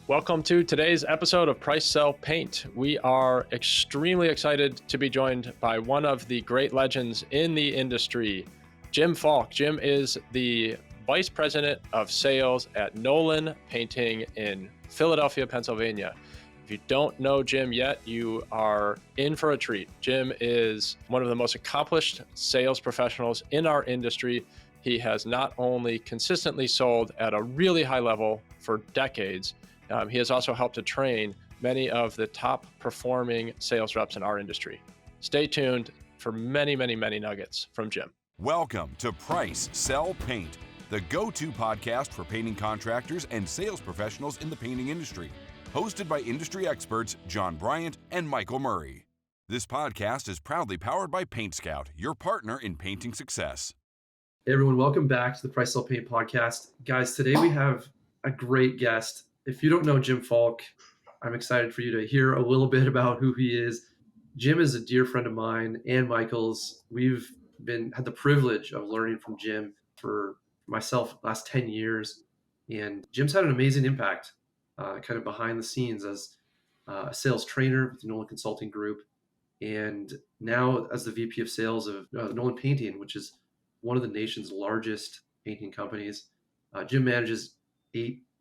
Welcome to today's episode of Price Sell Paint. We are extremely excited to be joined by one of the great legends in the industry, Jim Falk. Jim is the Vice President of Sales at Nolan Painting in Philadelphia, Pennsylvania. If you don't know Jim yet, you are in for a treat. Jim is one of the most accomplished sales professionals in our industry. He has not only consistently sold at a really high level for decades, he has also helped to train many of the top performing sales reps in our industry. Stay tuned for many nuggets from Jim. Welcome to Price Sell Paint, the go-to podcast for painting contractors and sales professionals in the painting industry. Hosted by industry experts John Bryant and Michael Murray. This podcast is proudly powered by PaintScout, your partner in painting success. Hey everyone, welcome back to the Price Sell Paint podcast. Guys, today we have a great guest. If you don't know Jim Falk, I'm excited for you to hear a little bit about who he is. Jim is a dear friend of mine and Michael's. We've had the privilege of learning from Jim for myself the last 10 years. And Jim's had an amazing impact kind of behind the scenes as a sales trainer with the Nolan Consulting Group. And now as the VP of sales of Nolan Painting, which is one of the nation's largest painting companies. Jim manages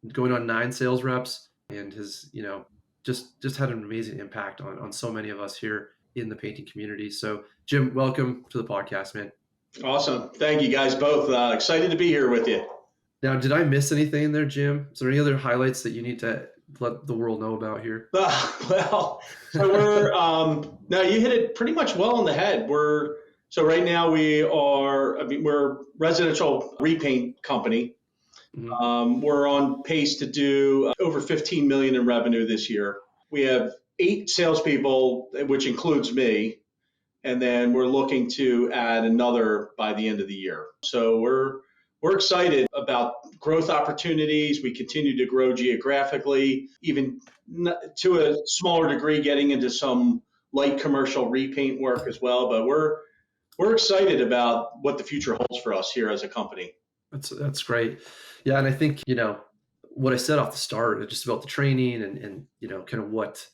9 sales reps and has, just had an amazing impact on so many of us here in the painting community. So Jim, welcome to the podcast, man. Awesome. Thank you guys both. Excited to be here with you. Now, did I miss anything in there, Jim? Is there any other highlights that you need to let the world know about here? So we're, no, you hit it pretty much well on the head. So right now we're a residential repaint company. Mm-hmm. We're on pace to do over 15 million in revenue this year. We have 8 salespeople, which includes me, and then we're looking to add another by the end of the year. So we're excited about growth opportunities. We continue to grow geographically, even to a smaller degree, getting into some light commercial repaint work as well. But we're excited about what the future holds for us here as a company. That's great. Yeah, and I think, what I said off the start, just about the training and kind of what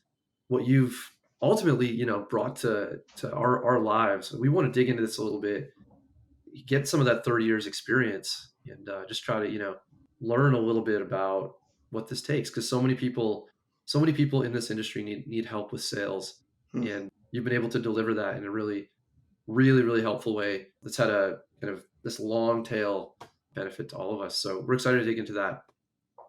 you've ultimately, brought to our lives. We want to dig into this a little bit, get some of that 30 years experience and just try to, learn a little bit about what this takes. Because so many people in this industry need help with sales. And you've been able to deliver that in a really, really, really helpful way. That's had a kind of this long tail benefit to all of us. So we're excited to dig into that.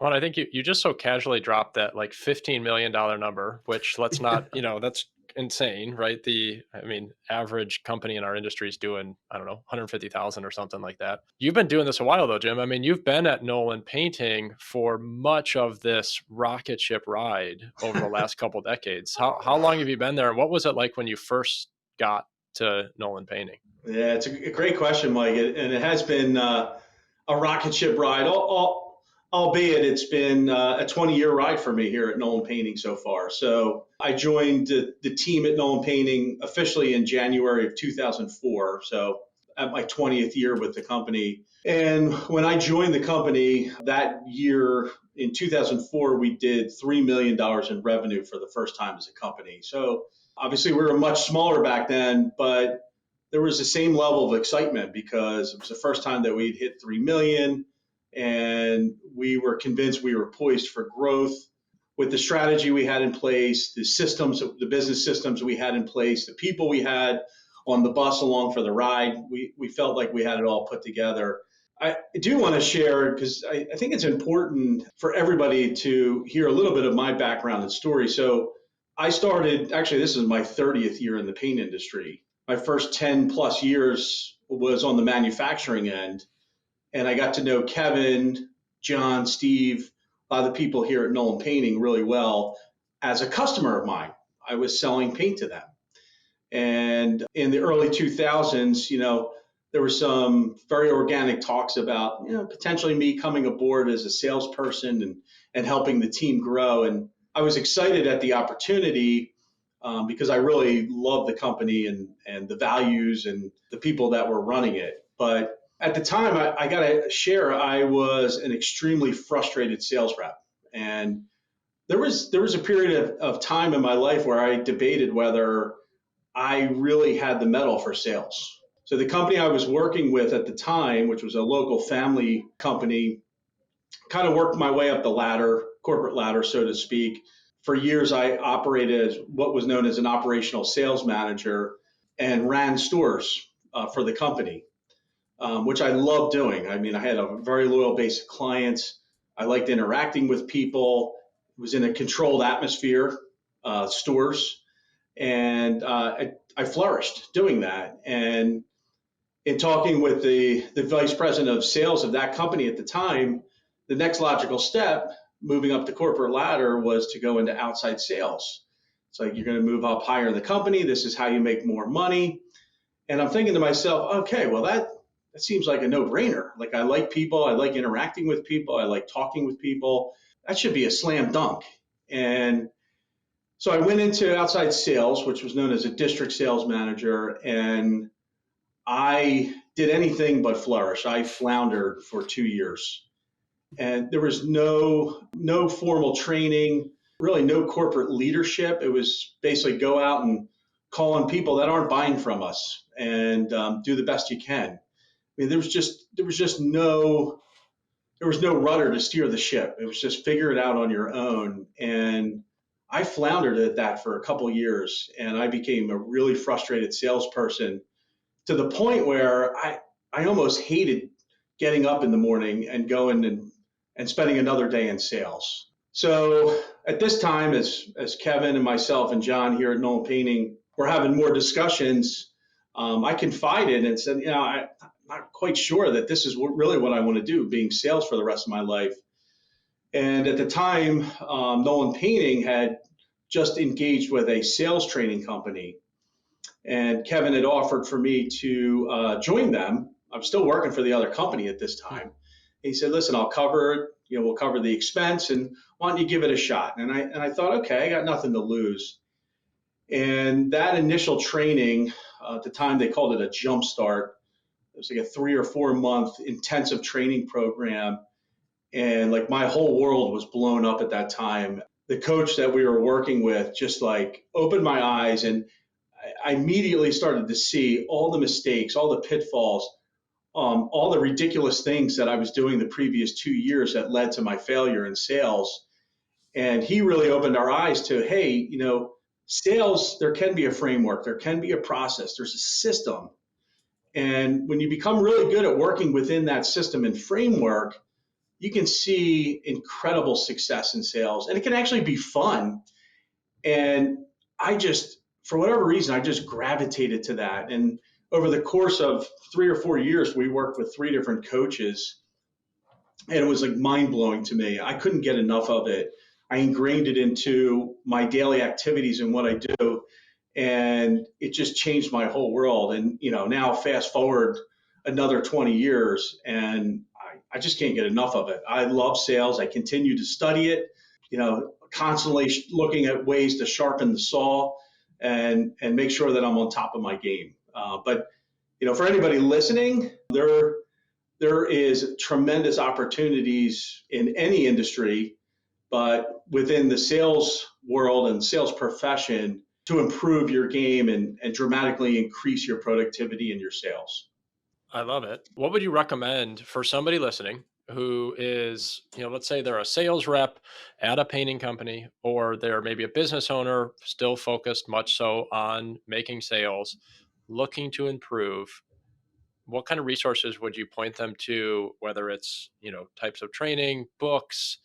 Well, I think you just so casually dropped that like $15 million number, which let's not, that's insane, right? Average company in our industry is doing, 150,000 or something like that. You've been doing this a while though, Jim. You've been at Nolan Painting for much of this rocket ship ride over the last couple decades. How long have you been there? And what was it like when you first got to Nolan Painting? Yeah, it's a great question, Mike. And it has been a rocket ship ride, albeit it's been a 20-year ride for me here at Nolan Painting so far. So I joined the team at Nolan Painting officially in January of 2004, so at my 20th year with the company. And when I joined the company that year in 2004, we did $3 million in revenue for the first time as a company. So obviously we were much smaller back then, but there was the same level of excitement because it was the first time that we'd hit 3 million and we were convinced we were poised for growth with the strategy we had in place, the systems, the business systems we had in place, the people we had on the bus along for the ride. We felt like we had it all put together. I do want to share, because I think it's important for everybody to hear a little bit of my background and story. So I started, actually, this is my 30th year in the paint industry. My first 10 plus years was on the manufacturing end. And I got to know Kevin, John, Steve, a lot of the people here at Nolan Painting really well as a customer of mine. I was selling paint to them. And in the early 2000s, there were some very organic talks about, potentially me coming aboard as a salesperson and helping the team grow. And I was excited at the opportunity because I really love the company and the values and the people that were running it. But at the time, I got to share, I was an extremely frustrated sales rep. And there was a period of time in my life where I debated whether I really had the mettle for sales. So the company I was working with at the time, which was a local family company, kind of worked my way up the ladder, corporate ladder, so to speak. For years, I operated as what was known as an operational sales manager and ran stores for the company, which I loved doing. I mean, I had a very loyal base of clients. I liked interacting with people. It was in a controlled atmosphere, stores, and I flourished doing that. And in talking with the vice president of sales of that company at the time, the next logical step, moving up the corporate ladder, was to go into outside sales. It's like, you're going to move up higher in the company. This is how you make more money. And I'm thinking to myself, okay, well, that seems like a no-brainer. Like, I like people. I like interacting with people. I like talking with people. That should be a slam dunk. And so I went into outside sales, which was known as a district sales manager, and I did anything but flourish. I floundered for 2 years. And there was no formal training, really no corporate leadership. It was basically go out and call on people that aren't buying from us and do the best you can. I mean, there was no rudder to steer the ship. It was just figure it out on your own. And I floundered at that for a couple of years, and I became a really frustrated salesperson to the point where I almost hated getting up in the morning and going and spending another day in sales. So at this time, as Kevin and myself and John here at Nolan Painting were having more discussions, I confided and said, I'm not quite sure that this is really what I want to do, being sales for the rest of my life. And at the time, Nolan Painting had just engaged with a sales training company. And Kevin had offered for me to join them. I'm still working for the other company at this time. He said, listen, I'll cover it. We'll cover the expense, and why don't you give it a shot? And I thought, okay, I got nothing to lose. And that initial training, at the time they called it a jump start. It was like a 3 or 4 month intensive training program. And like, my whole world was blown up at that time. The coach that we were working with just like opened my eyes, and I immediately started to see all the mistakes, all the pitfalls, all the ridiculous things that I was doing the previous 2 years that led to my failure in sales. And he really opened our eyes to, hey, sales, there can be a framework, there can be a process, there's a system. And when you become really good at working within that system and framework, you can see incredible success in sales. And it can actually be fun. And for whatever reason, I just gravitated to that. And over the course of 3 or 4 years, we worked with 3 different coaches, and it was like mind-blowing to me. I couldn't get enough of it. I ingrained it into my daily activities and what I do, and it just changed my whole world. And now fast forward another 20 years, and I just can't get enough of it. I love sales. I continue to study it, constantly looking at ways to sharpen the saw and make sure that I'm on top of my game. But for anybody listening, there is tremendous opportunities in any industry, but within the sales world and sales profession, to improve your game and dramatically increase your productivity in your sales. I love it. What would you recommend for somebody listening who is, let's say they're a sales rep at a painting company, or they're maybe a business owner, still focused much so on making sales, looking to improve? What kind of resources would you point them to, whether it's, types of training, books,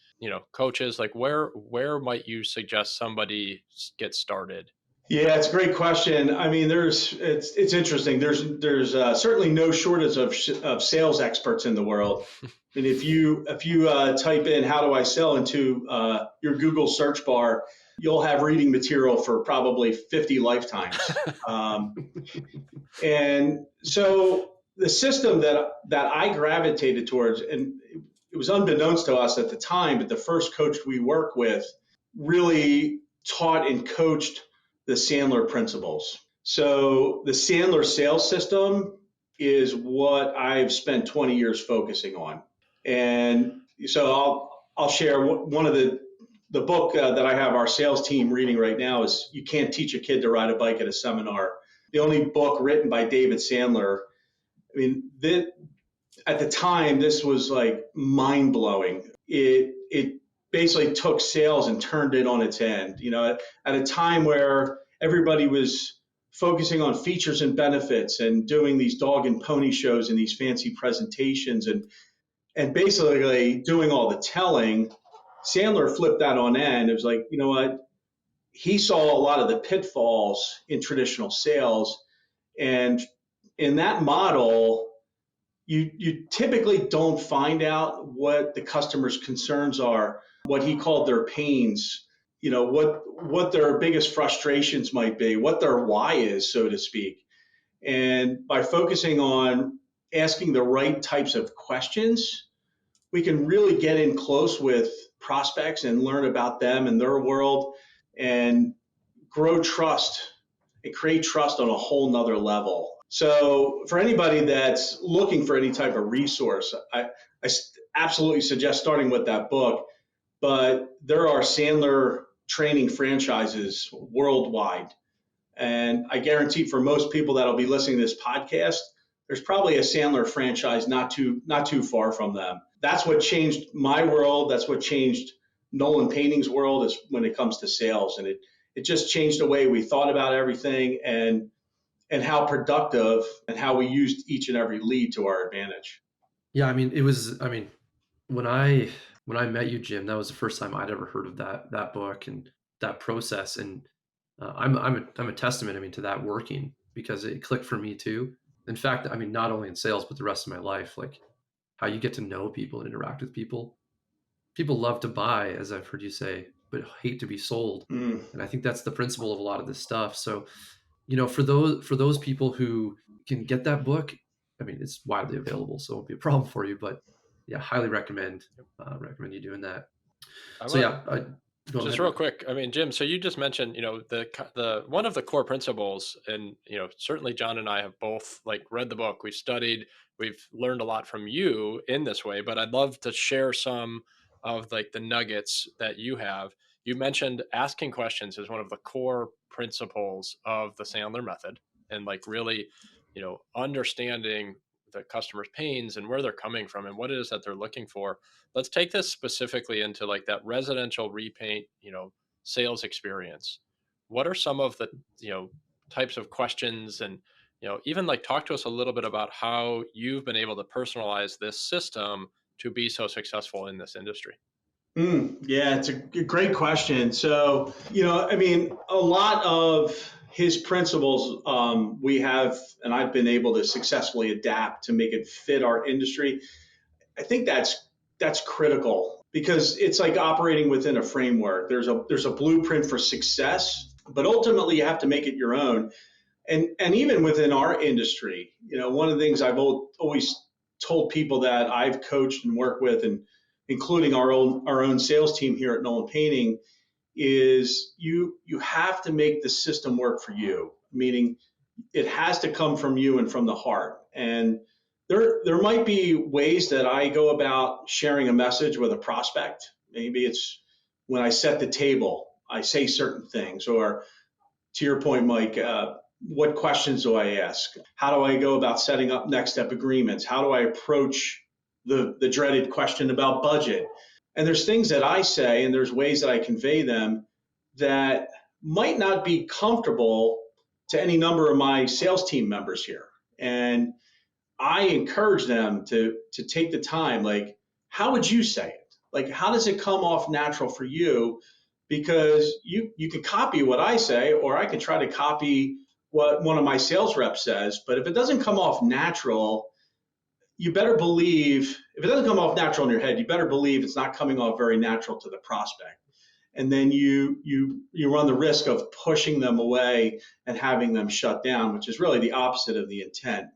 coaches? Like, where might you suggest somebody get started? Yeah, it's a great question. I mean, it's interesting. There's certainly no shortage of sales experts in the world. And if you type in "how do I sell" into your Google search bar, you'll have reading material for probably 50 lifetimes. And so the system that I gravitated towards, and it was unbeknownst to us at the time, but the first coach we worked with really taught and coached the Sandler principles. So the Sandler sales system is what I've spent 20 years focusing on. And so I'll share one of the the book that I have our sales team reading right now is You Can't Teach a Kid to Ride a Bike at a Seminar. The only book written by David Sandler. I mean, at the time, this was like mind blowing. It basically took sales and turned it on its end. At a time where everybody was focusing on features and benefits and doing these dog and pony shows and these fancy presentations and basically doing all the telling, Sandler flipped that on end. It was like, you know what? He saw a lot of the pitfalls in traditional sales. And in that model, you typically don't find out what the customer's concerns are, what he called their pains, what their biggest frustrations might be, what their why is, so to speak. And by focusing on asking the right types of questions, we can really get in close with prospects and learn about them and their world and grow trust and create trust on a whole nother level. So for anybody that's looking for any type of resource, I absolutely suggest starting with that book. But there are Sandler training franchises worldwide. And I guarantee for most people that'll be listening to this podcast, there's probably a Sandler franchise not too far from them. That's what changed my world. That's what changed Nolan Painting's world is when it comes to sales. And it just changed the way we thought about everything and how productive and how we used each and every lead to our advantage. Yeah, when I met you, Jim, that was the first time I'd ever heard of that book and that process. And I'm a testament, to that working, because it clicked for me too. In fact, not only in sales, but the rest of my life, like how you get to know people and interact with people. People love to buy, as I've heard you say, but hate to be sold. And I think that's the principle of a lot of this stuff. So, for those people who can get that book, it's widely available, so it won't be a problem for you. But yeah, highly recommend you doing that. Just real quick, Jim, so you just mentioned, the one of the core principles, and certainly John and I have both read the book, we've studied, we've learned a lot from you in this way, but I'd love to share some of the nuggets that you have. You mentioned asking questions is one of the core principles of the Sandler method, and really, understanding the customer's pains and where they're coming from and what it is that they're looking for. Let's take this specifically into that residential repaint, sales experience. What are some of the, types of questions and, even talk to us a little bit about how you've been able to personalize this system to be so successful in this industry? Yeah, it's a great question. So, a lot of his principles we have, and I've been able to successfully adapt to make it fit our industry. I think that's critical because it's like operating within a framework. There's a blueprint for success, but ultimately you have to make it your own. And even within our industry, one of the things I've always told people that I've coached and worked with, and including our own sales team here at Nolan Painting, is you have to make the system work for you, meaning it has to come from you and from the heart. And there might be ways that I go about sharing a message with a prospect. Maybe it's when I set the table, I say certain things, or to your point, Mike, what questions do I ask? How do I go about setting up next step agreements? How do I approach the dreaded question about budget? And there's things that I say and there's ways that I convey them that might not be comfortable to any number of my sales team members here. And I encourage them to take the time, how would you say it? How does it come off natural for you? Because you can copy what I say, or I can try to copy what one of my sales reps says. But if it doesn't come off natural, you better believe, if it doesn't come off natural in your head, you better believe it's not coming off very natural to the prospect. And then you run the risk of pushing them away and having them shut down, which is really the opposite of the intent.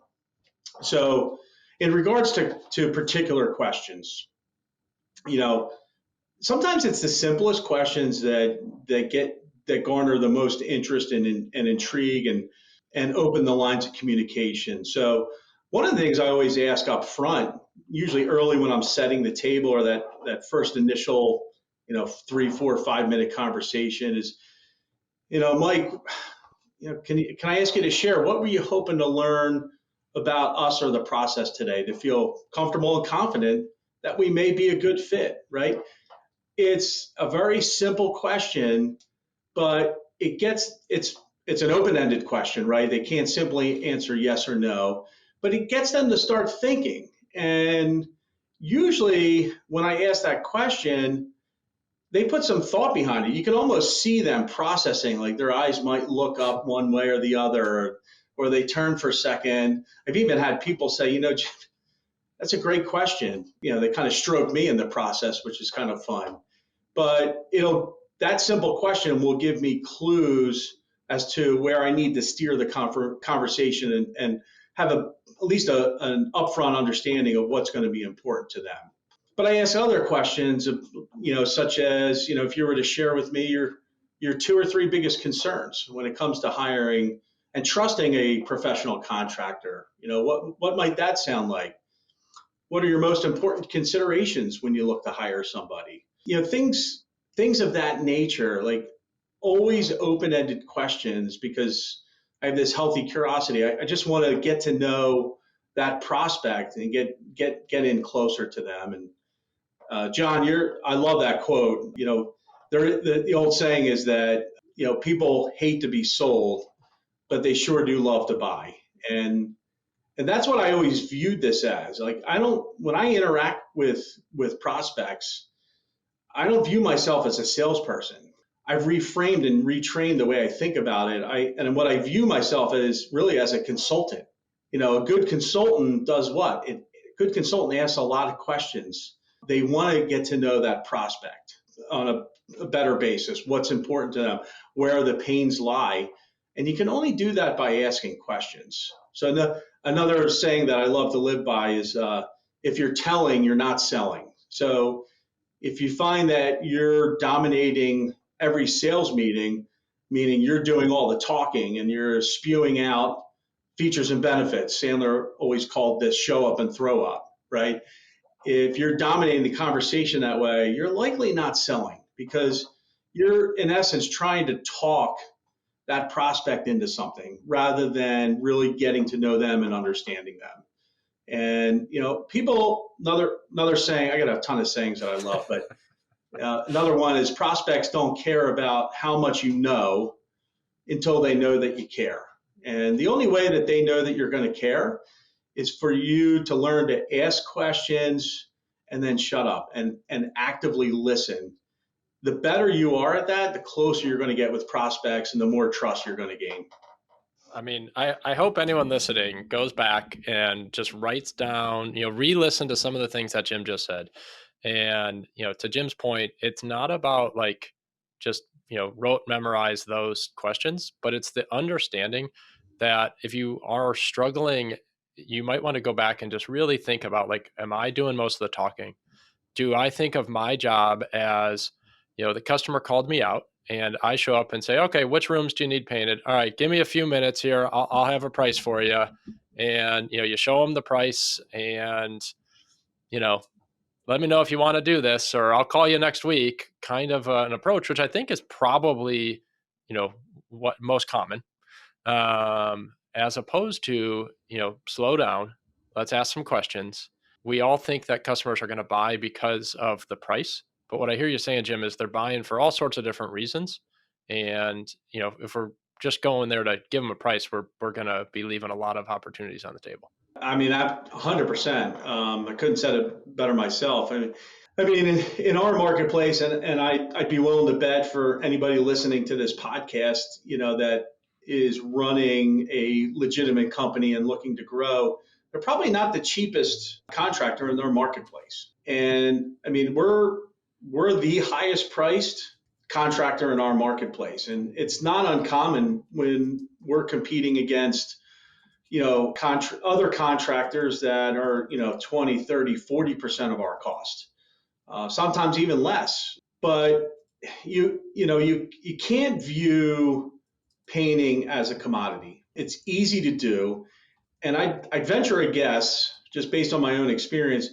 So in regards to particular questions, sometimes it's the simplest questions that garner the most interest and intrigue and open the lines of communication. So one of the things I always ask up front, usually early when I'm setting the table or that first initial 3, 4, 5 minute conversation is, Mike, can I ask you to share, what were you hoping to learn about us or the process today to feel comfortable and confident that we may be a good fit, right? It's a very simple question, but it's an open-ended question, right? They can't simply answer yes or no, but it gets them to start thinking. And usually when I ask that question, they put some thought behind it. You can almost see them processing, like their eyes might look up one way or the other, or they turn for a second. I've even had people say, that's a great question. They kind of stroke me in the process, which is kind of fun. But that simple question will give me clues as to where I need to steer the conversation and have at least an upfront understanding of what's going to be important to them. But I ask other questions of, such as, if you were to share with me your 2 or 3 biggest concerns when it comes to hiring and trusting a professional contractor, what might that sound like? What are your most important considerations when you look to hire somebody? Things of that nature, like always open-ended questions, because I have this healthy curiosity. I just want to get to know that prospect and get in closer to them. And John, I love that quote. The old saying is that people hate to be sold, but they sure do love to buy. And that's what I always viewed this as. Like, when I interact with prospects, I don't view myself as a salesperson. I've reframed and retrained the way I think about it. And what I view myself as really as a consultant. A good consultant does what? A good consultant asks a lot of questions. They want to get to know that prospect on a better basis. What's important to them? Where the pains lie? And you can only do that by asking questions. So another saying that I love to live by is, if you're telling, you're not selling. So if you find that you're dominating every sales meeting, meaning you're doing all the talking and you're spewing out features and benefits, Sandler always called this show up and throw up, right? If you're dominating the conversation that way, you're likely not selling, because you're in essence trying to talk that prospect into something rather than really getting to know them and understanding them. And people, another saying, I got a ton of sayings that I love, but another one is, prospects don't care about how much you know until they know that you care. And the only way that they know that you're going to care is for you to learn to ask questions and then shut up and actively listen. The better you are at that, the closer you're going to get with prospects and the more trust you're going to gain. I mean, I hope anyone listening goes back and just writes down, re-listen to some of the things that Jim just said. And, to Jim's point, it's not about like just, memorize those questions, but it's the understanding that if you are struggling, you might want to go back and just really think about, like, am I doing most of the talking? Do I think of my job as, the customer called me out and I show up and say, okay, which rooms do you need painted? All right, give me a few minutes here. I'll have a price for you. And, you show them the price and, let me know if you want to do this, or I'll call you next week, kind of an approach, which I think is probably, what most common, as opposed to, slow down, let's ask some questions. We all think that customers are going to buy because of the price. But what I hear you saying, Jim, is they're buying for all sorts of different reasons. And, if we're just going there to give them a price, we're going to be leaving a lot of opportunities on the table. I mean, 100%. I couldn't said it better myself. I mean, in our marketplace, and I'd be willing to bet for anybody listening to this podcast, that is running a legitimate company and looking to grow, they're probably not the cheapest contractor in their marketplace. And I mean, we're the highest priced contractor in our marketplace. And it's not uncommon when we're competing against other contractors that are 20, 30, 40% of our cost, sometimes even less. But you can't view painting as a commodity. It's easy to do, and I'd venture a guess, just based on my own experience,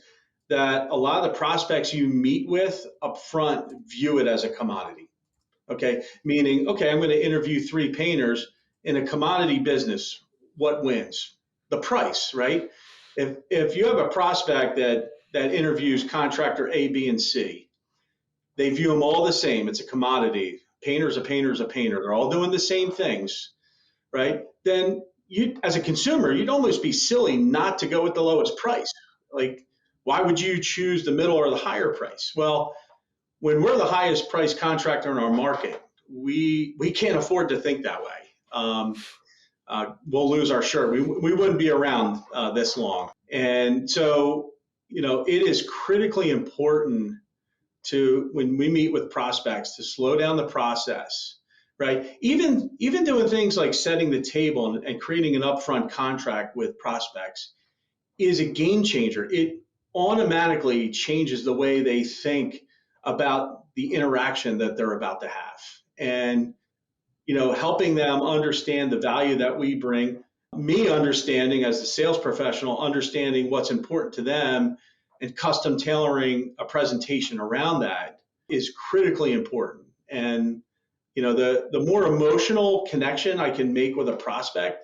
that a lot of the prospects you meet with up front view it as a commodity. Okay, meaning, okay, I'm going to interview 3 painters in a commodity business. What wins? The price, right? If you have a prospect that interviews contractor A, B, and C, they view them all the same. It's a commodity. Painter's a painter's a painter. They're all doing the same things, right? Then you, as a consumer, you'd almost be silly not to go with the lowest price. Like, why would you choose the middle or the higher price? Well, when we're the highest price contractor in our market, we can't afford to think that way. We'll lose our shirt. We wouldn't be around this long. And so, it is critically important to, when we meet with prospects, to slow down the process, right? Even doing things like setting the table and creating an upfront contract with prospects is a game changer. It automatically changes the way they think about the interaction that they're about to have. And, helping them understand the value that we bring, me understanding as the sales professional, understanding what's important to them and custom tailoring a presentation around that is critically important. And, the more emotional connection I can make with a prospect,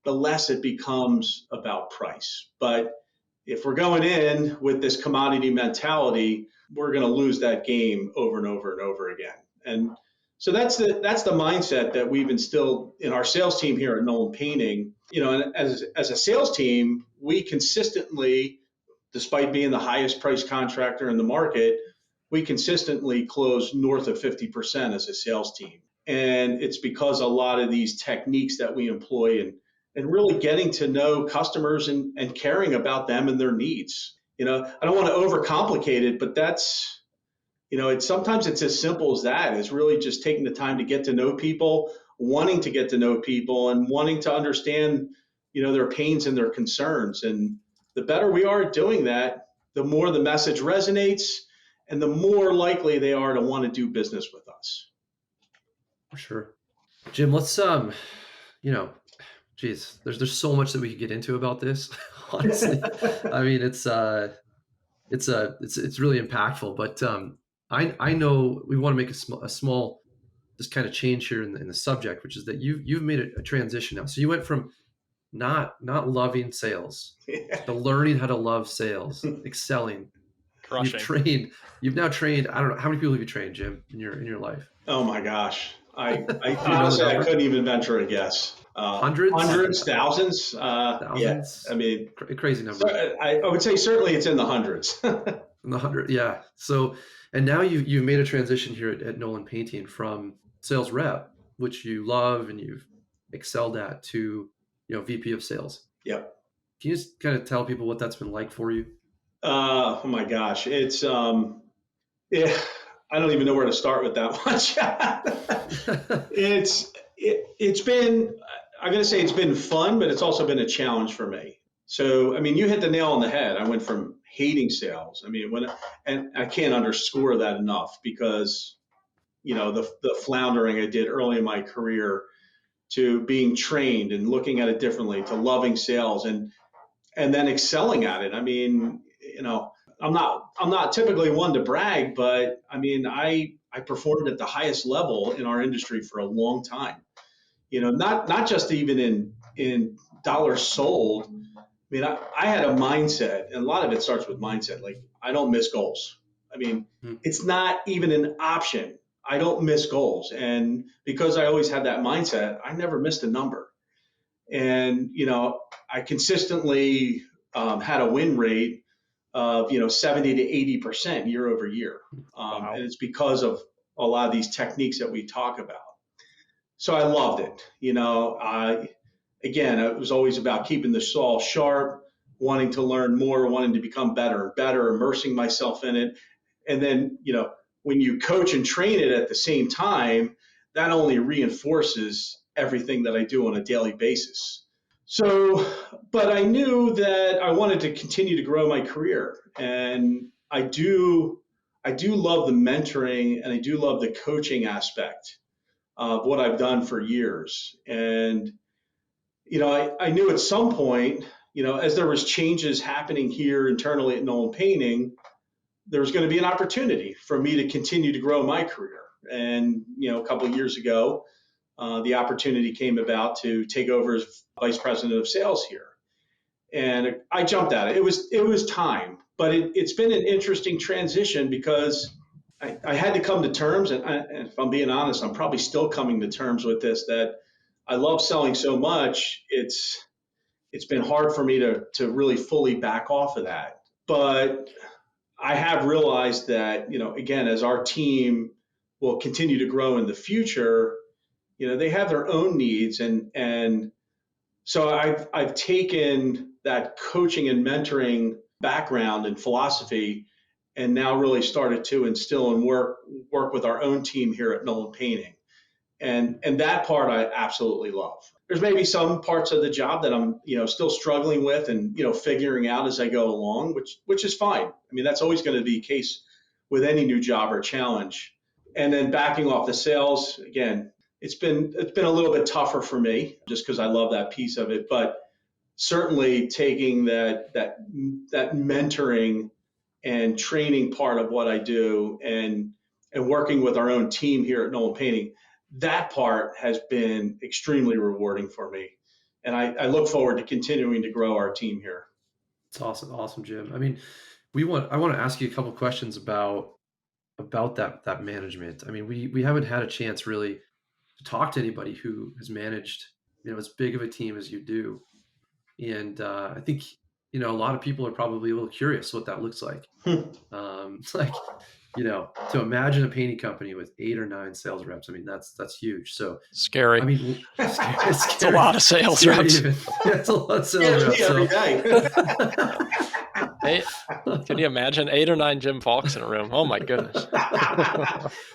the less it becomes about price. But if we're going in with this commodity mentality, we're going to lose that game over and over and over again. And so that's the mindset that we've instilled in our sales team here at Nolan Painting. And as a sales team, we consistently, despite being the highest price contractor in the market, we consistently close north of 50% as a sales team. And it's because a lot of these techniques that we employ and really getting to know customers and caring about them and their needs. I don't want to overcomplicate it, but that's, sometimes it's as simple as that. It's really just taking the time to get to know people, wanting to get to know people, and wanting to understand, their pains and their concerns. And the better we are at doing that, the more the message resonates and the more likely they are to want to do business with us. Sure. Jim, let's, geez, there's so much that we could get into about this. Honestly, I mean, it's really impactful, but I know we want to make a small just kind of change here in the subject, which is that you've made a transition now. So you went from not loving sales to learning how to love sales, excelling. Crushing. You've now trained, I don't know, how many people have you trained, Jim, in your life? Oh my gosh. I honestly, I couldn't even venture a guess. Hundreds, thousands. Thousands. Yeah, I mean, crazy number. So I would say certainly it's in the hundreds. In the 100, yeah. So, and now you've made a transition here at Nolan Painting from sales rep, which you love and you've excelled at, to VP of sales. Yep. Can you just kind of tell people what that's been like for you? Oh my gosh, it's yeah, I don't even know where to start with that one. It's been, I'm going to say it's been fun, but it's also been a challenge for me. So, I mean, you hit the nail on the head. I went from hating sales. I mean, and I can't underscore that enough, because, the floundering I did early in my career, to being trained and looking at it differently, to loving sales and then excelling at it. I mean, I'm not typically one to brag, but I mean, I performed at the highest level in our industry for a long time. Not just even in dollars sold. I mean, I had a mindset, and a lot of it starts with mindset. Like, I don't miss goals. I mean, it's not even an option. I don't miss goals. And because I always had that mindset, I never missed a number. And, I consistently had a win rate of, 70 to 80% year over year. Wow. And it's because of a lot of these techniques that we talk about. So I loved it. Again, it was always about keeping the saw sharp, wanting to learn more, wanting to become better and better, immersing myself in it. And then, when you coach and train it at the same time, that only reinforces everything that I do on a daily basis. So, but I knew that I wanted to continue to grow my career. And I do love the mentoring, and I do love the coaching aspect of what I've done for years. And, I knew at some point, as there was changes happening here internally at Nolan Painting, there was going to be an opportunity for me to continue to grow my career. And, a couple of years ago, the opportunity came about to take over as vice president of sales here. And I jumped at it. It was time, but it's been an interesting transition because I had to come to terms, and if I'm being honest, I'm probably still coming to terms with this, that I love selling so much. It's been hard for me to really fully back off of that. But I have realized that, again, as our team will continue to grow in the future, they have their own needs. And so I've taken that coaching and mentoring background and philosophy and now really started to instill and work with our own team here at Nolan Painting. And that part I absolutely love. There's maybe some parts of the job that I'm, still struggling with and, figuring out as I go along, which is fine. I mean, that's always going to be the case with any new job or challenge. And then backing off the sales, again, it's been a little bit tougher for me just because I love that piece of it. But certainly taking that mentoring and training part of what I do and working with our own team here at Nolan Painting, that part has been extremely rewarding for me. And I look forward to continuing to grow our team here. It's awesome, Jim. I mean, I want to ask you a couple questions about that management. I mean, we haven't had a chance really to talk to anybody who has managed, as big of a team as you do. And I think, a lot of people are probably a little curious what that looks like. To imagine a painting company with 8 or 9 sales reps. I mean, that's huge. So scary. I mean, it's a lot of sales reps. It's a lot of sales reps. Every day. Can you imagine 8 or 9 Jim Falks in a room? Oh my goodness.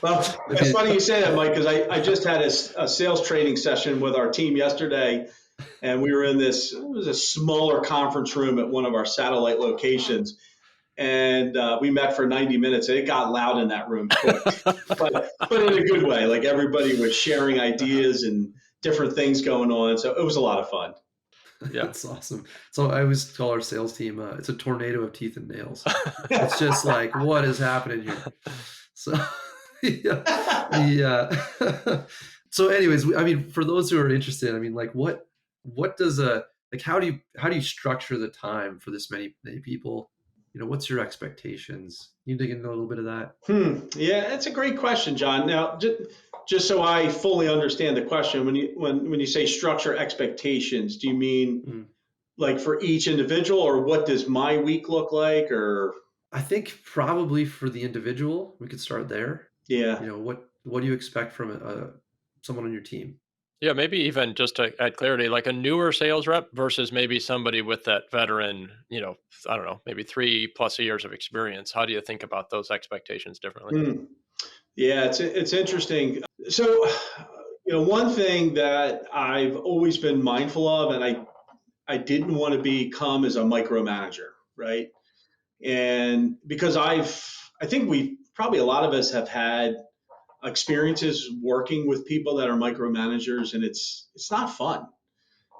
Well, it's funny you say that, Mike, because I just had a sales training session with our team yesterday, and we were in it was a smaller conference room at one of our satellite locations. And we met for 90 minutes, and it got loud in that room quick, but in a good way. Like everybody was sharing ideas and different things going on. So it was a lot of fun. Yeah, that's awesome. So I always call our sales team, it's a tornado of teeth and nails. It's just like, what is happening here? So, so anyways, I mean, for those who are interested, I mean, like what does how do you structure the time for this many people? What's your expectations? You dig into a little bit of that? Yeah, that's a great question, John. Now, just so I fully understand the question, when you say structure expectations, do you mean like for each individual, or what does my week look like? Or I think probably for the individual, we could start there. Yeah. What do you expect from someone on your team? Yeah, maybe even just to add clarity, like a newer sales rep versus maybe somebody with that veteran, I don't know, maybe 3+ years of experience. How do you think about those expectations differently? Yeah, it's interesting. So, one thing that I've always been mindful of, and I didn't want to become as a micromanager, right? And because I think a lot of us have had experiences working with people that are micromanagers, and it's not fun.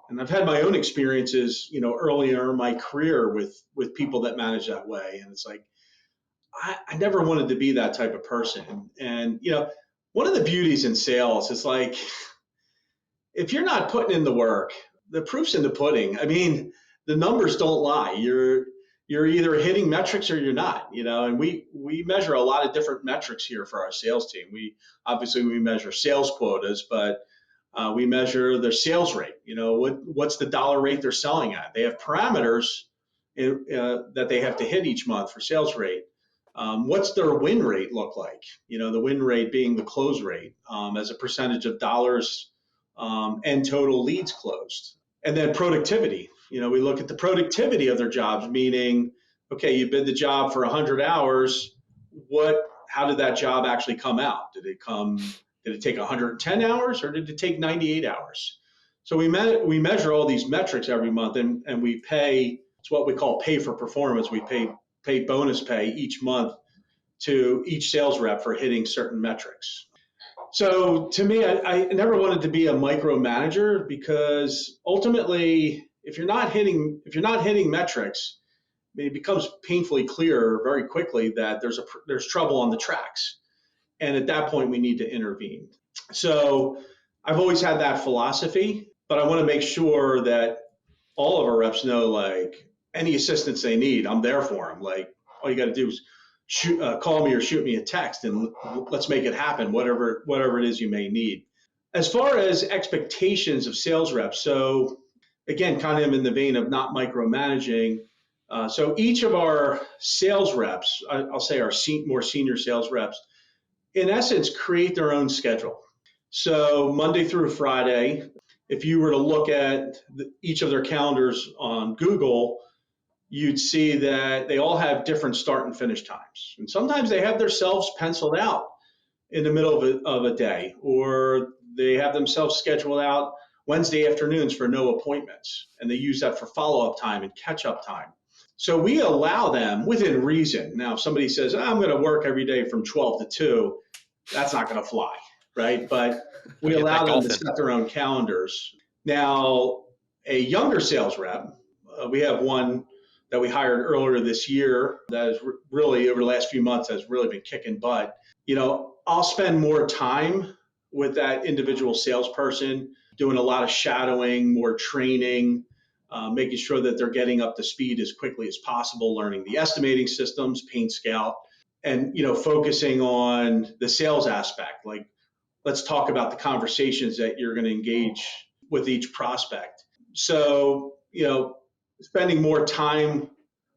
And I've had my own experiences, earlier in my career with people that manage that way. And it's like, I never wanted to be that type of person. And, one of the beauties in sales is like, if you're not putting in the work, the proof's in the pudding. I mean, the numbers don't lie. You're either hitting metrics or you're not, and we measure a lot of different metrics here for our sales team. We measure sales quotas, but we measure their sales rate. What's the dollar rate they're selling at? They have parameters that they have to hit each month for sales rate. What's their win rate look like? The win rate being the close rate as a percentage of dollars and total leads closed. And then productivity. We look at the productivity of their jobs, meaning, okay, you bid the job for 100 hours. How did that job actually come out? Did it take 110 hours, or did it take 98 hours? So we measure all these metrics every month, and we pay, it's what we call pay for performance. We pay bonus pay each month to each sales rep for hitting certain metrics. So to me, I never wanted to be a micromanager, because ultimately, if you're not hitting metrics, it becomes painfully clear very quickly that there's trouble on the tracks. And at that point, we need to intervene. So I've always had that philosophy, but I want to make sure that all of our reps know, like, any assistance they need, I'm there for them. Like, all you got to do is call me or shoot me a text, and let's make it happen, whatever it is you may need. As far as expectations of sales reps, so again, kind of in the vein of not micromanaging, so each of our sales reps, I'll say our more senior sales reps, in essence, create their own schedule. So Monday through Friday, if you were to look at each of their calendars on Google, you'd see that they all have different start and finish times. And sometimes they have themselves penciled out in the middle of a day, or they have themselves scheduled out Wednesday afternoons for no appointments, and they use that for follow-up time and catch-up time. So we allow them within reason. Now, if somebody says, I'm going to work every day from 12 to 2, that's not going to fly, right? But we allow them to set their own calendars. Now, a younger sales rep, we have one that we hired earlier this year that is really, over the last few months, has really been kicking butt. I'll spend more time with that individual salesperson, doing a lot of shadowing, more training, making sure that they're getting up to speed as quickly as possible, learning the estimating systems, PaintScout, and focusing on the sales aspect. Like, let's talk about the conversations that you're going to engage with each prospect. So, spending more time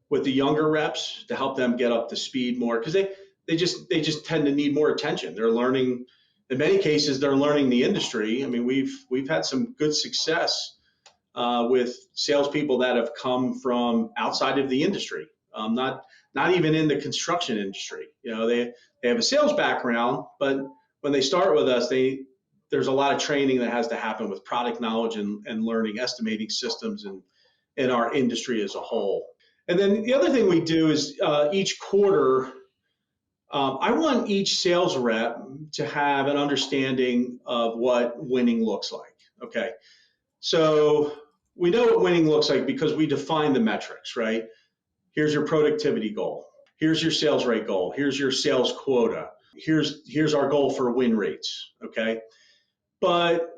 with the younger reps to help them get up to speed more, because they just tend to need more attention. They're learning, in many cases, they're learning the industry. I mean, we've had some good success with salespeople that have come from outside of the industry, not even in the construction industry. They have a sales background, but when they start with us, there's a lot of training that has to happen with product knowledge and learning estimating systems and in our industry as a whole. And then the other thing we do is each quarter, I want each sales rep to have an understanding of what winning looks like. Okay, so we know what winning looks like because we define the metrics, right? Here's your productivity goal. Here's your sales rate goal. Here's your sales quota. Here's our goal for win rates. Okay, but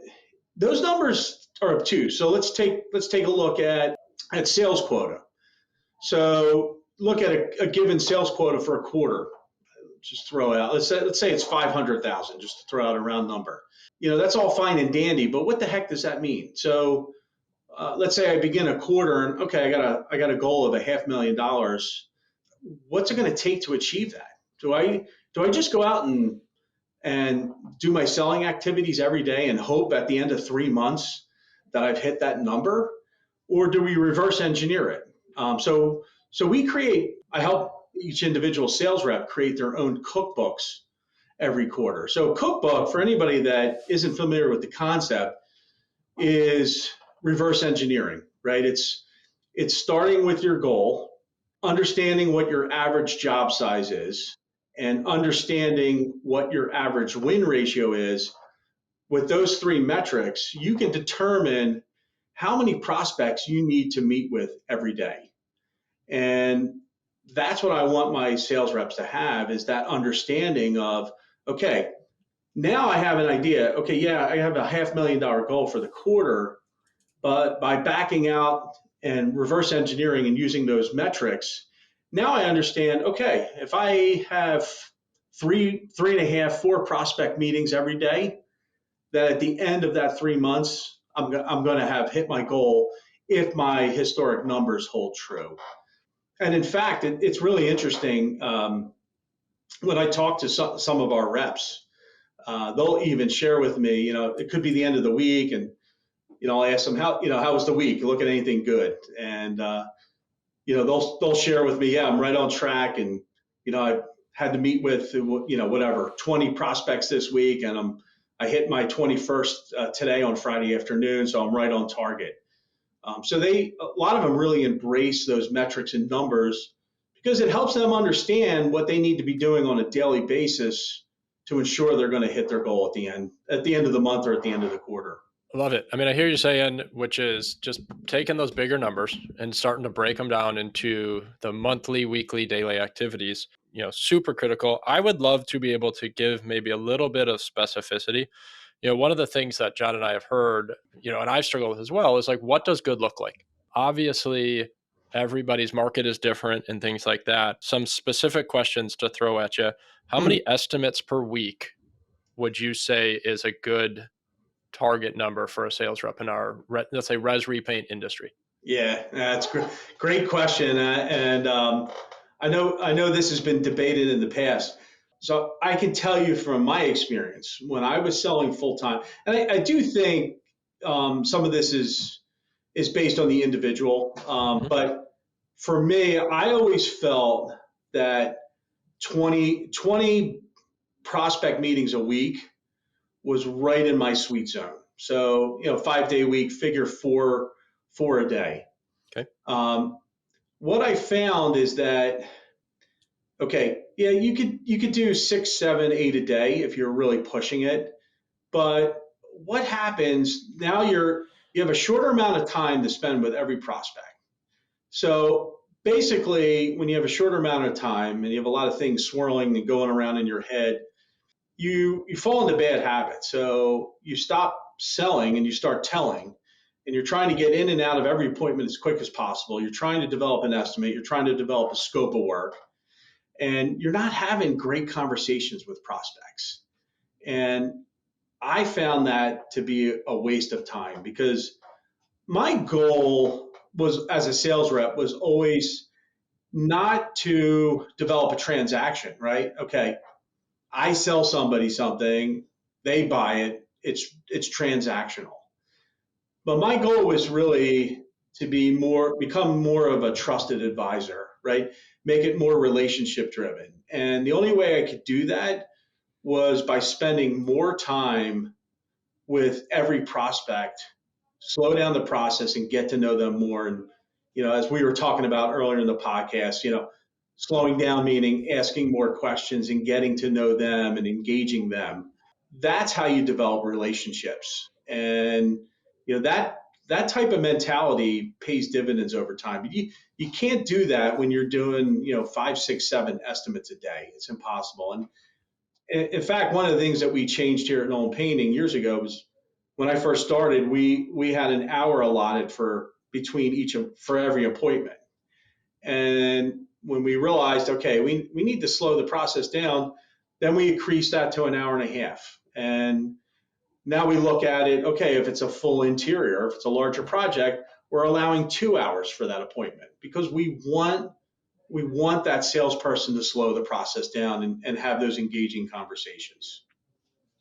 those numbers are obtuse. So let's take a look at sales quota. So look at a given sales quota for a quarter. Just throw out. Let's say it's 500,000. Just to throw out a round number. That's all fine and dandy, but what the heck does that mean? So let's say I begin a quarter and okay, I got a goal of $500,000. What's it going to take to achieve that? Do I just go out and do my selling activities every day and hope at the end of 3 months that I've hit that number, or do we reverse engineer it? So I help each individual sales rep create their own cookbooks every quarter. So a cookbook, for anybody that isn't familiar with the concept, is reverse engineering, right? It's starting with your goal, understanding what your average job size is, and understanding what your average win ratio is. With those 3 metrics, you can determine how many prospects you need to meet with every day. And that's what I want my sales reps to have, is that understanding of, okay, now I have an idea. Okay, yeah, I have a $500,000 goal for the quarter, but by backing out and reverse engineering and using those metrics, now I understand, okay, if I have 3.5, 4 prospect meetings every day, that at the end of that 3 months, I'm going to have hit my goal if my historic numbers hold true. And in fact, it's really interesting. When I talk to some of our reps, they'll even share with me, it could be the end of the week, and I'll ask them how was the week? You look at anything good? And they'll share with me, yeah, I'm right on track, and I had to meet with 20 prospects this week, and I hit my 21st today on Friday afternoon, so I'm right on target. So a lot of them really embrace those metrics and numbers because it helps them understand what they need to be doing on a daily basis to ensure they're going to hit their goal at the end of the month or at the end of the quarter. I love it. I mean, I hear you saying, which is just taking those bigger numbers and starting to break them down into the monthly, weekly, daily activities, super critical. I would love to be able to give maybe a little bit of specificity. One of the things that John and I have heard, and I've struggled with as well, is like, what does good look like? Obviously, everybody's market is different and things like that. Some specific questions to throw at you. How many estimates per week would you say is a good target number for a sales rep in our, let's say, res repaint industry? Yeah, that's great. Great question. And I know this has been debated in the past. So I can tell you from my experience when I was selling full time, and I do think some of this is based on the individual. But for me, I always felt that 20 prospect meetings a week was right in my sweet zone. So, 5-day week, figure four a day. Okay. What I found is that, okay, yeah, you could do 6, 7, 8 a day if you're really pushing it. But what happens now? You have a shorter amount of time to spend with every prospect. So basically, when you have a shorter amount of time and you have a lot of things swirling and going around in your head, you fall into bad habits. So you stop selling and you start telling, and you're trying to get in and out of every appointment as quick as possible. You're trying to develop an estimate. You're trying to develop a scope of work, and you're not having great conversations with prospects. And I found that to be a waste of time, because my goal was, as a sales rep, was always not to develop a transaction, right? Okay, I sell somebody something, they buy it, it's transactional. But my goal was really to become more of a trusted advisor, right? Make it more relationship driven. And the only way I could do that was by spending more time with every prospect, slow down the process and get to know them more. And, as we were talking about earlier in the podcast, slowing down meaning asking more questions and getting to know them and engaging them. That's how you develop relationships. And, that type of mentality pays dividends over time. You can't do that when you're doing, 5, 6, 7 estimates a day. It's impossible. And in fact, one of the things that we changed here at Nolan Painting years ago was, when I first started, we had an hour allotted for every appointment. And when we realized, okay, we need to slow the process down, then we increased that to an hour and a half. And now we look at it, okay, if it's a full interior, if it's a larger project, we're allowing 2 hours for that appointment, because we want that salesperson to slow the process down and have those engaging conversations.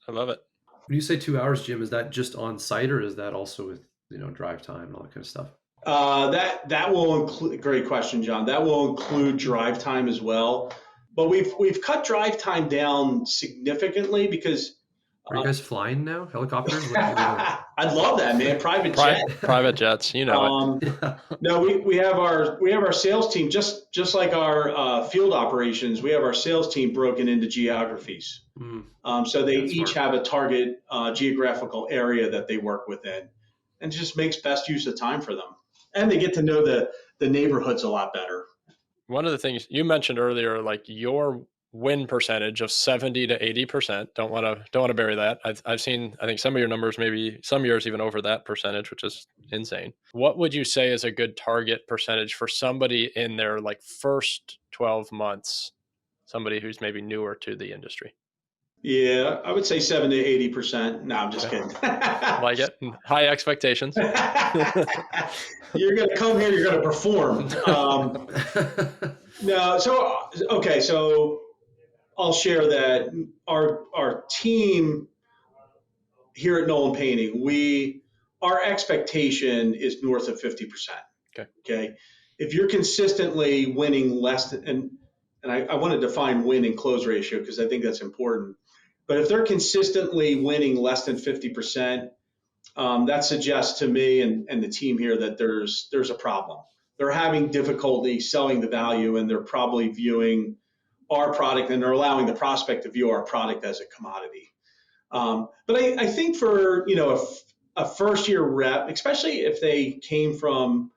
I love it. When you say 2 hours, Jim, is that just on site, or is that also with, drive time and all that kind of stuff? That will include, great question, John. That will include drive time as well. But we've cut drive time down significally, because are you guys flying now? Helicopters? What are you doing? I'd love that, man. Private jet. Private jets, it. No, we have our sales team, just like our field operations. We have our sales team broken into geographies. So they each have a target geographical area that they work within, and it just makes best use of time for them. And they get to know the neighborhoods a lot better. One of the things you mentioned earlier, like your win percentage of 70 to 80%. Don't want to bury that. I've seen, I think, some of your numbers, maybe some years even over that percentage, which is insane. What would you say is a good target percentage for somebody in their first 12 months, somebody who's maybe newer to the industry? Yeah, I would say 70 to 80%. No, I'm just kidding. Like it. High expectations. You're going to come here, you're going to perform. No, so I'll share that our team here at Nolan Painting, our expectation is north of 50%. Okay. If you're consistently winning less than, and I want to define win and close ratio, because I think that's important. But if they're consistently winning less than 50%, that suggests to me and the team here that there's a problem. They're having difficulty selling the value, and they're probably viewing our product, and they're allowing the prospect to view our product as a commodity. But I think for a first year rep, especially if they came from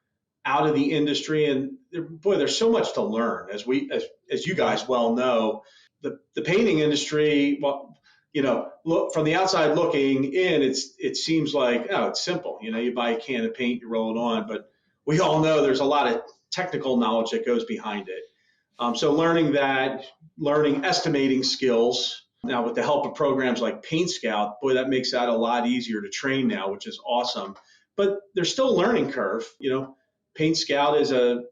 out of the industry, and boy, there's so much to learn, as you guys well know. The painting industry, well, look from the outside looking in, it seems like, oh, it's simple. You buy a can of paint, you roll it on, but we all know there's a lot of technical knowledge that goes behind it. So learning estimating skills. Now, with the help of programs like PaintScout, boy, that makes that a lot easier to train now, which is awesome. But there's still a learning curve. PaintScout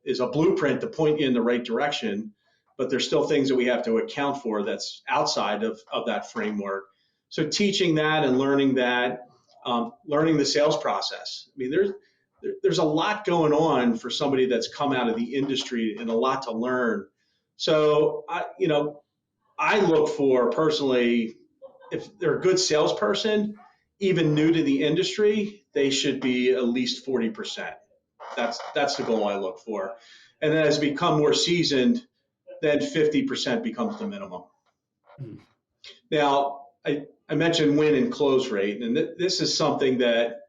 is a blueprint to point you in the right direction, but there's still things that we have to account for that's outside of that framework. So teaching that and learning that, learning the sales process. I mean, there's a lot going on for somebody that's come out of the industry and a lot to learn. So I look for, personally, if they're a good salesperson, even new to the industry, they should be at least 40%. That's the goal I look for. And then as we become more seasoned, then 50% becomes the minimum. Mm-hmm. Now, I mentioned win and close rate, and this is something that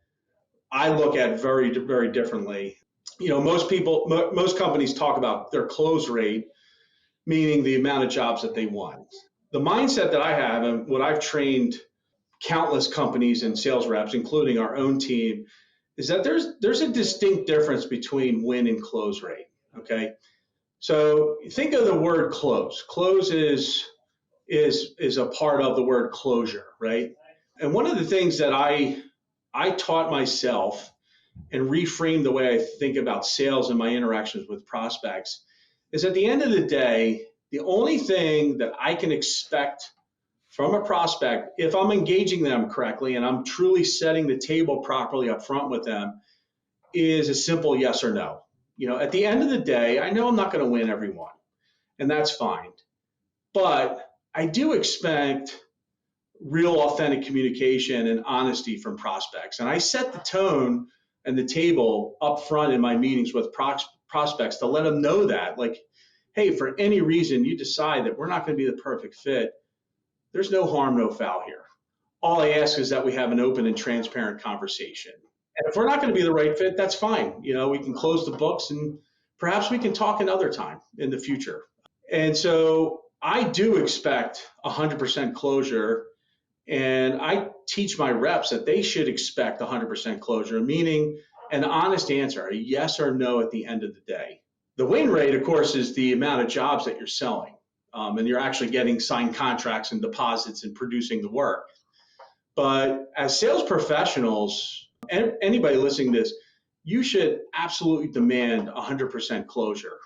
I look at very, very differently. Most companies talk about their close rate, meaning the amount of jobs that they won. The mindset that I have, and what I've trained countless companies and sales reps, including our own team, is that there's a distinct difference between win and close rate. Okay, so think of the word close. Close is a part of the word closure, right? And one of the things that I taught myself and reframed the way I think about sales and my interactions with prospects is, at the end of the day, the only thing that I can expect from a prospect, if I'm engaging them correctly and I'm truly setting the table properly up front with them, is a simple yes or no. At the end of the day, I know I'm not going to win everyone, and that's fine. But I do expect real authentic communication and honesty from prospects. And I set the tone and the table up front in my meetings with prospects to let them know that, like, hey, for any reason you decide that we're not going to be the perfect fit, there's no harm, no foul here. All I ask is that we have an open and transparent conversation. And if we're not going to be the right fit, that's fine. We can close the books and perhaps we can talk another time in the future. And so I do expect 100% closure. And I teach my reps that they should expect 100% closure, meaning an honest answer, a yes or no at the end of the day. The win rate, of course, is the amount of jobs that you're selling. And you're actually getting signed contracts and deposits and producing the work. But as sales professionals, anybody listening to this, you should absolutely demand 100% closure.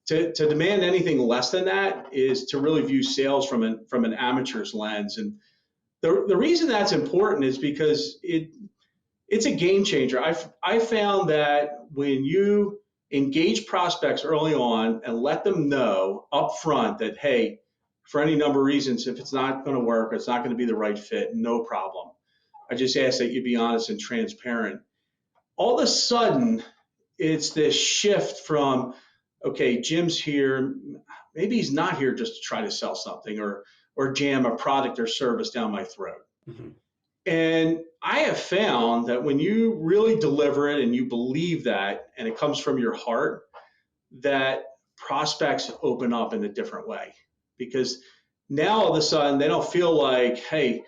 To demand anything less than that is to really view sales from an amateur's lens. And the reason that's important is because it's a game changer. I found that when you engage prospects early on and let them know up front that, hey, for any number of reasons, if it's not going to work, or it's not going to be the right fit, no problem. I just ask that you be honest and transparent. All of a sudden, it's this shift from, okay, Jim's here. Maybe he's not here just to try to sell something or jam a product or service down my throat. Mm-hmm. And I have found that when you really deliver it and you believe that, and it comes from your heart, that prospects open up in a different way. Because now all of a sudden they don't feel like, hey,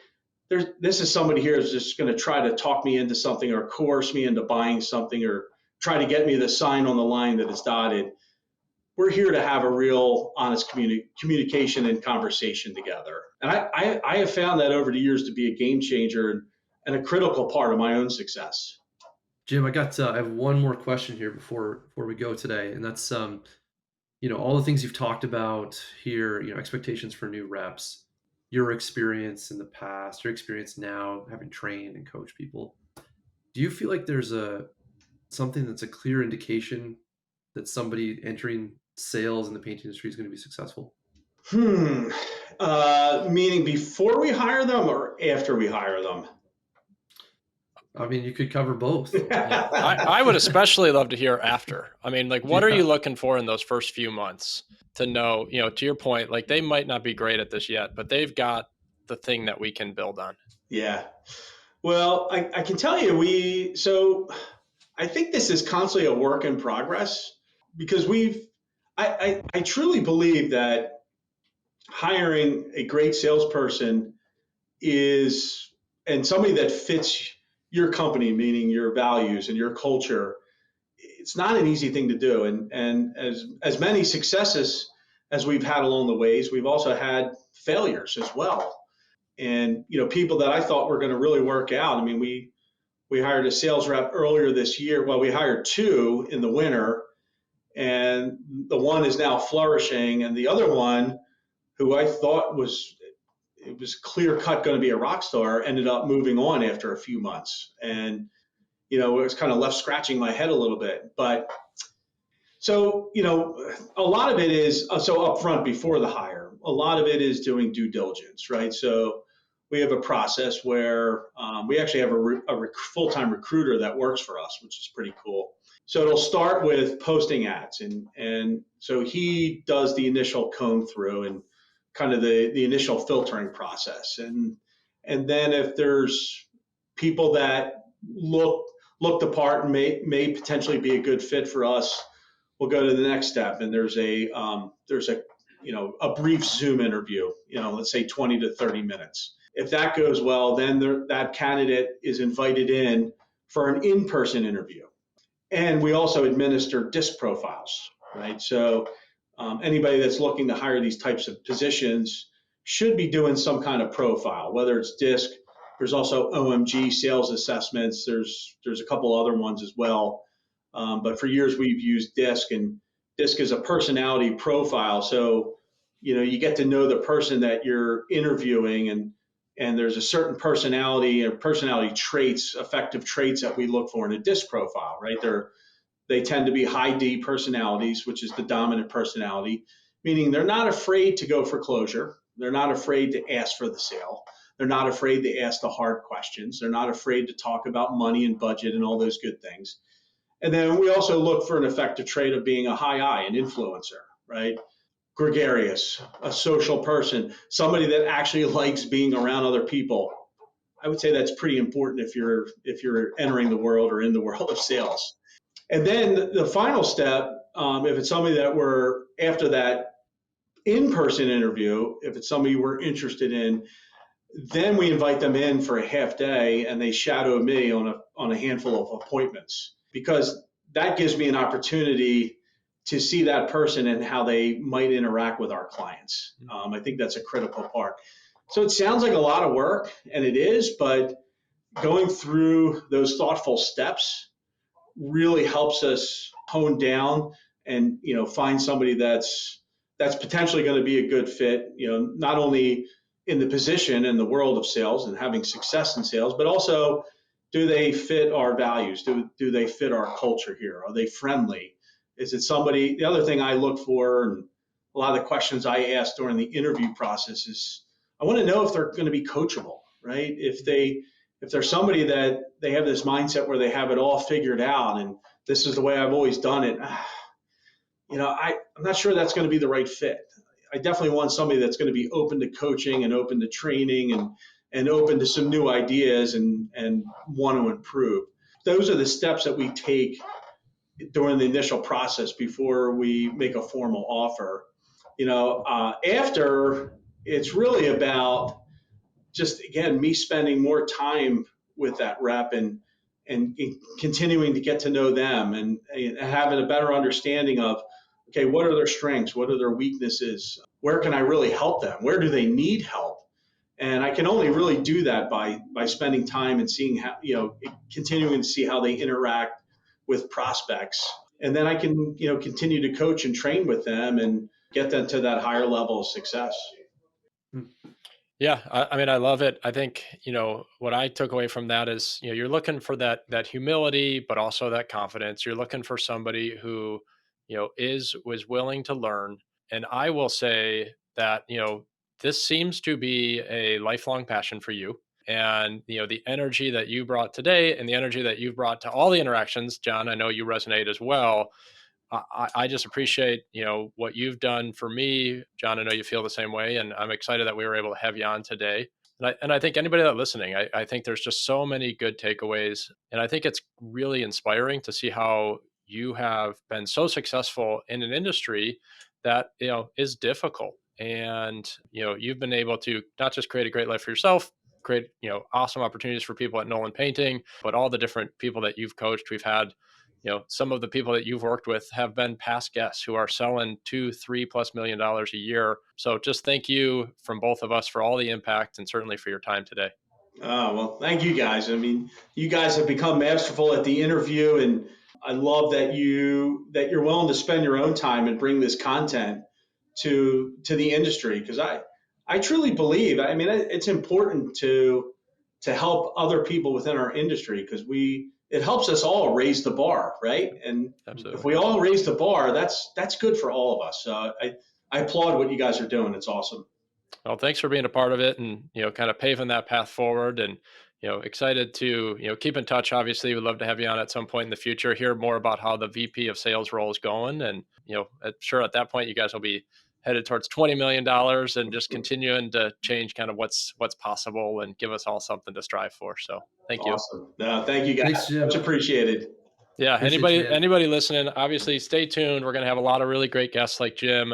this is somebody here who's just going to try to talk me into something or coerce me into buying something or try to get me the sign on the line that is dotted. We're here to have a real honest communication and conversation together. And I have found that over the years to be a game changer and a critical part of my own success. Jim, I have one more question here before we go today. And that's, all the things you've talked about here, expectations for new reps, your experience in the past, your experience now having trained and coached people. Do you feel like there's something that's a clear indication that somebody entering sales in the painting industry is going to be successful? Meaning before we hire them or after we hire them? I mean, you could cover both. Yeah. I would especially love to hear after. I mean, like, what are you looking for in those first few months to know, to your point, like, they might not be great at this yet, but they've got the thing that we can build on. Yeah. Well, I can tell you, so I think this is constantly a work in progress because I truly believe that hiring a great salesperson is, and somebody that fits your company, meaning your values and your culture, it's not an easy thing to do. And as many successes as we've had along the ways, we've also had failures as well. And, people that I thought were going to really work out. I mean, we hired a sales rep earlier this year. Well, we hired two in the winter, and the one is now flourishing, and the other one, who I thought it was clear cut going to be a rock star, ended up moving on after a few months, and it was kind of left scratching my head a little bit. But so a lot of it is so upfront before the hire. A lot of it is doing due diligence, right? So we have a process where we actually have a full-time recruiter that works for us, which is pretty cool. So it'll start with posting ads, and so he does the initial comb through and kind of the initial filtering process, and then if there's people that look the part and may potentially be a good fit for us, we'll go to the next step, and there's a brief Zoom interview, let's say 20 to 30 minutes. If that goes well, then that candidate is invited in for an in-person interview. And we also administer disc profiles, right? So anybody that's looking to hire these types of positions should be doing some kind of profile, whether it's disc. There's also OMG sales assessments. There's a couple other ones as well. But for years we've used disc, and disc is a personality profile. So, you get to know the person that you're interviewing, and there's a certain personality and personality traits, effective traits that we look for in a disc profile, right? They tend to be high D personalities, which is the dominant personality, meaning they're not afraid to go for closure. They're not afraid to ask for the sale. They're not afraid to ask the hard questions. They're not afraid to talk about money and budget and all those good things. And then we also look for an effective trait of being a high I, an influencer, right? Gregarious, a social person, somebody that actually likes being around other people. I would say that's pretty important if you're entering the world or in the world of sales. And then the final step, if it's somebody that we're after that in-person interview, if it's somebody we're interested in, then we invite them in for a half day, and they shadow me on a handful of appointments, because that gives me an opportunity to see that person and how they might interact with our clients. I think that's a critical part. So it sounds like a lot of work, and it is, but going through those thoughtful steps really helps us hone down and find somebody that's potentially going to be a good fit, not only in the position and the world of sales and having success in sales, but also, do they fit our values? Do they fit our culture here? Are they friendly? Is it somebody? The other thing I look for, and a lot of the questions I ask during the interview process, is I want to know if they're going to be coachable, right? If they're somebody that they have this mindset where they have it all figured out and this is the way I've always done it, I'm not sure that's going to be the right fit. I definitely want somebody that's going to be open to coaching and open to training and open to some new ideas and want to improve. Those are the steps that we take during the initial process before we make a formal offer. After, it's really about just, again, me spending more time with that rep and continuing to get to know them and having a better understanding of, okay, what are their strengths? What are their weaknesses? Where can I really help them? Where do they need help? And I can only really do that by spending time and seeing how, continuing to see how they interact with prospects. And then I can, continue to coach and train with them and get them to that higher level of success. Yeah, I mean, I love it. I think, what I took away from that is, you're looking for that humility, but also that confidence. You're looking for somebody who, was willing to learn. And I will say that, this seems to be a lifelong passion for you. And, the energy that you brought today and the energy that you've brought to all the interactions, Jon, I know you resonate as well. I just appreciate, what you've done for me, Jon. I know you feel the same way, and I'm excited that we were able to have you on today. And I think anybody that's listening, I think there's just so many good takeaways. And I think it's really inspiring to see how you have been so successful in an industry that, is difficult. And, you've been able to not just create a great life for yourself, create, awesome opportunities for people at Nolan Painting, but all the different people that you've coached. We've had, some of the people that you've worked with have been past guests who are selling $2-3+ million a year. So just thank you from both of us for all the impact and certainly for your time today. Oh, well, thank you guys. I mean, you guys have become masterful at the interview, and I love that you're willing to spend your own time and bring this content to the industry, because I truly believe, I mean, it's important to help other people within our industry, because it helps us all raise the bar, right? And Absolutely. if we all raise the bar, that's good for all of us. So I applaud what you guys are doing. It's awesome. Well, thanks for being a part of it and, kind of paving that path forward, and, excited to, keep in touch. Obviously, we'd love to have you on at some point in the future, hear more about how the VP of sales role is going. And, I'm sure at that point you guys will be headed towards $20 million and just continuing to change kind of what's possible and give us all something to strive for. So thank you. Awesome. No, thank you guys. Thanks, Jim. Much appreciated. Yeah. Appreciate you, man. Anybody listening, obviously stay tuned. We're going to have a lot of really great guests like Jim.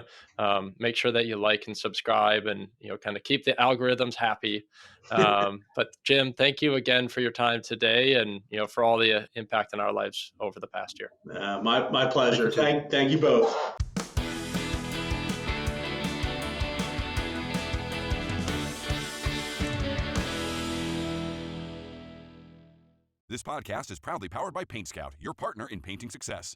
Make sure that you like and subscribe and, kind of keep the algorithms happy. But Jim, thank you again for your time today and, for all the impact in our lives over the past year. My pleasure. Thank you both. This podcast is proudly powered by PaintScout, your partner in painting success.